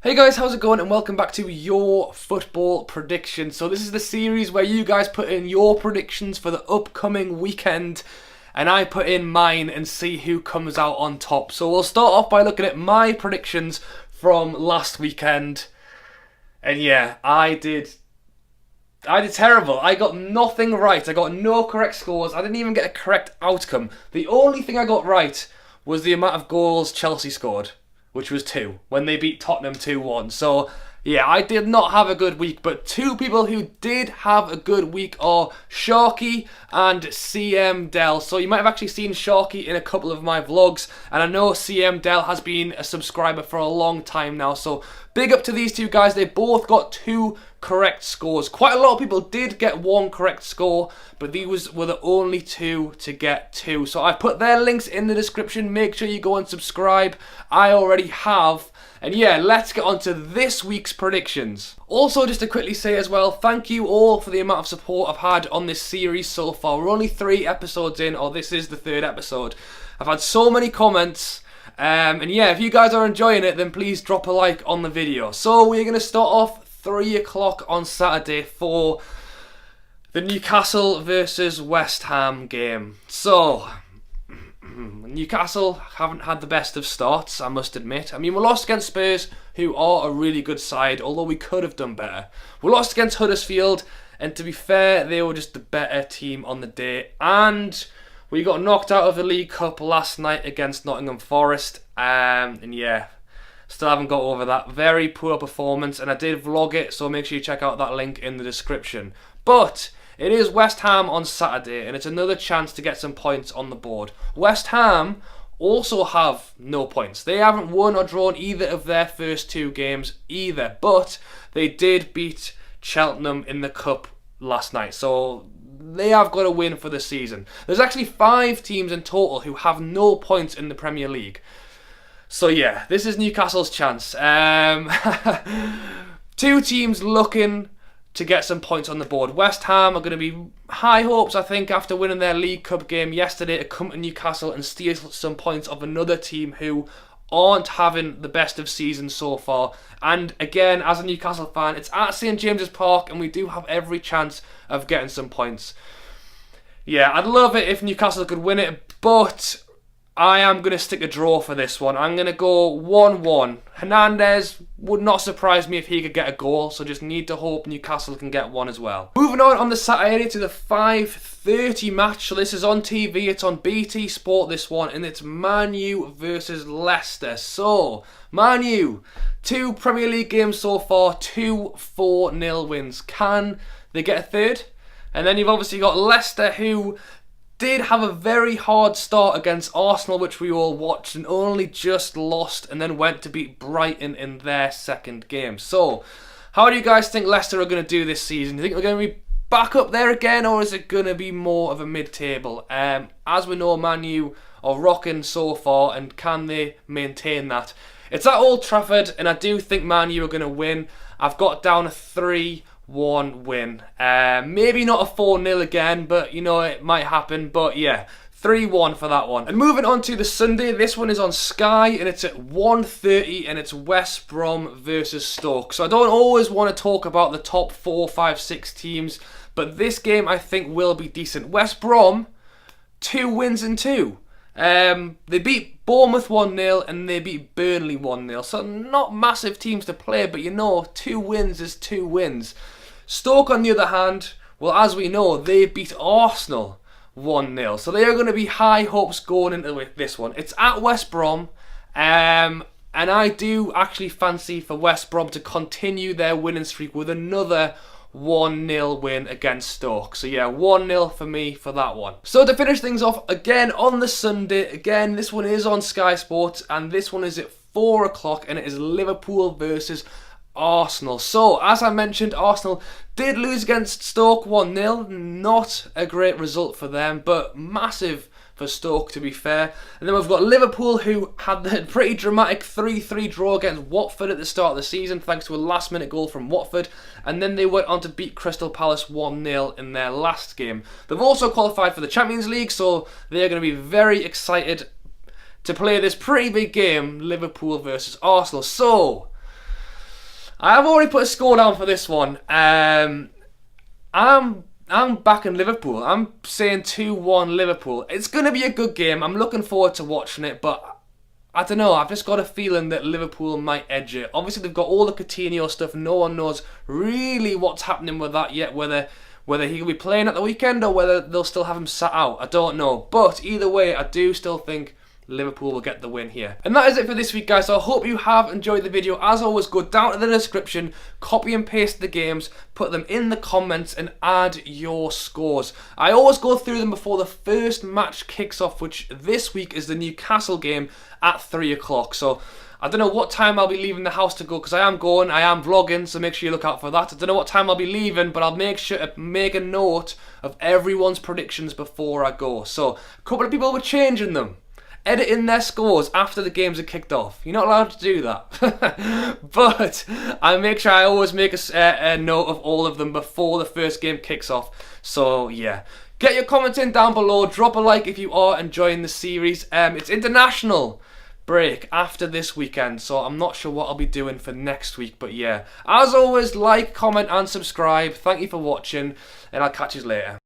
Hey guys, how's it going? And welcome back to your football predictions. So this is the series where you guys put in your predictions for the upcoming weekend and I put in mine and see who comes out on top. So we'll start off by looking at my predictions from last weekend. And yeah, I did terrible. I got nothing right. I got no correct scores. I didn't even get a correct outcome. The only thing I got right was the amount of goals Chelsea scored, which was 2, when they beat Tottenham 2-1. So, yeah, I did not have a good week, but two people who did have a good week are Sharky and CM Dell. So you might have actually seen Sharky in a couple of my vlogs, and I know CM Dell has been a subscriber for a long time now, so big up to these two guys. They both got 2 correct scores. Quite a lot of people did get 1 correct score, but these were the only 2 to get 2. So I put their links in the description. Make sure you go and subscribe. I already have. And yeah, let's get on to this week's predictions. Also, just to quickly say as well, thank you all for the amount of support I've had on this series so far. We're only 3 episodes in, or this is the 3rd episode. I've had so many comments. And yeah, if you guys are enjoying it, then please drop a like on the video. So we're going to start off 3 o'clock on Saturday for the Newcastle versus West Ham game. So, Newcastle haven't had the best of starts, I must admit. I mean, we lost against Spurs, who are a really good side, although we could have done better. We lost against Huddersfield, and to be fair, they were just the better team on the day. And we got knocked out of the League Cup last night against Nottingham Forest. And yeah, still haven't got over that. Very poor performance, and I did vlog it, so make sure you check out that link in the description. But it is West Ham on Saturday, and it's another chance to get some points on the board. West Ham also have no points. They haven't won or drawn either of their first 2 games either, but they did beat Cheltenham in the Cup last night, so they have got a win for the season. There's actually 5 teams in total who have no points in the Premier League. So yeah, this is Newcastle's chance. 2 teams looking to get some points on the board. West Ham are going to be high hopes, I think, after winning their League Cup game yesterday, to come to Newcastle and steal some points of another team who aren't having the best of seasons so far. And again, as a Newcastle fan, it's at St James's Park, and we do have every chance of getting some points. Yeah, I'd love it if Newcastle could win it, but I am going to stick a draw for this one. I'm going to go 1-1. Hernandez would not surprise me if he could get a goal, so just need to hope Newcastle can get one as well. Moving on the Saturday to the 5:30 match. So this is on TV, it's on BT Sport, this one, and it's Man U versus Leicester. So, Man U, 2 Premier League games so far, 2 4-0 wins. Can they get a third? And then you've obviously got Leicester, who did have a very hard start against Arsenal, which we all watched, and only just lost and then went to beat Brighton in their second game. So, how do you guys think Leicester are going to do this season? Do you think they're going to be back up there again, or is it going to be more of a mid-table? As we know, Man U are rocking so far, and can they maintain that? It's at Old Trafford, and I do think Man U are going to win. I've got down a 3-1 win. Maybe not a 4-0 again, but you know, it might happen. But yeah, 3-1 for that one. And moving on to the Sunday, this one is on Sky, and it's at 1:30, and it's West Brom versus Stoke. So I don't always want to talk about the top 4, 5, 6 teams, but this game I think will be decent. West Brom, 2 wins in 2. They beat Bournemouth 1-0 and they beat Burnley 1-0. So not massive teams to play, but you know, 2 wins is 2 wins. Stoke, on the other hand, well, as we know, they beat Arsenal 1-0. So they are going to be high hopes going into this one. It's at West Brom, and I do actually fancy for West Brom to continue their winning streak with another 1-0 win against Stoke. So yeah, 1-0 for me for that one. So to finish things off, again on the Sunday, again this one is on Sky Sports, and this one is at 4 o'clock, and it is Liverpool versus Arsenal. So, as I mentioned, Arsenal did lose against Stoke 1-0. Not a great result for them, but massive for Stoke, to be fair. And then we've got Liverpool, who had the pretty dramatic 3-3 draw against Watford at the start of the season, thanks to a last-minute goal from Watford. And then they went on to beat Crystal Palace 1-0 in their last game. They've also qualified for the Champions League, so they're going to be very excited to play this pretty big game, Liverpool versus Arsenal. So, I have already put a score down for this one. I'm backing Liverpool. I'm saying 2-1 Liverpool. It's going to be a good game. I'm looking forward to watching it, but I don't know. I've just got a feeling that Liverpool might edge it. Obviously, they've got all the Coutinho stuff. No one knows really what's happening with that yet, whether he will be playing at the weekend or whether they'll still have him sat out. I don't know. But either way, I do still think Liverpool will get the win here. And that is it for this week, guys. So I hope you have enjoyed the video. As always, go down to the description, copy and paste the games, put them in the comments and add your scores. I always go through them before the first match kicks off, which this week is the Newcastle game at 3 o'clock. So I don't know what time I'll be leaving the house to go, because I am vlogging, so make sure you look out for that. I don't know what time I'll be leaving, but I'll make sure to make a note of everyone's predictions before I go. So a couple of people were changing them, editing their scores after the games are kicked off. You're not allowed to do that. But I make sure I always make a note of all of them before the first game kicks off. So yeah, get your comments in down below. Drop a like if you are enjoying the series. It's international break after this weekend, so I'm not sure what I'll be doing for next week. But yeah, as always, like, comment and subscribe. Thank you for watching, and I'll catch you later.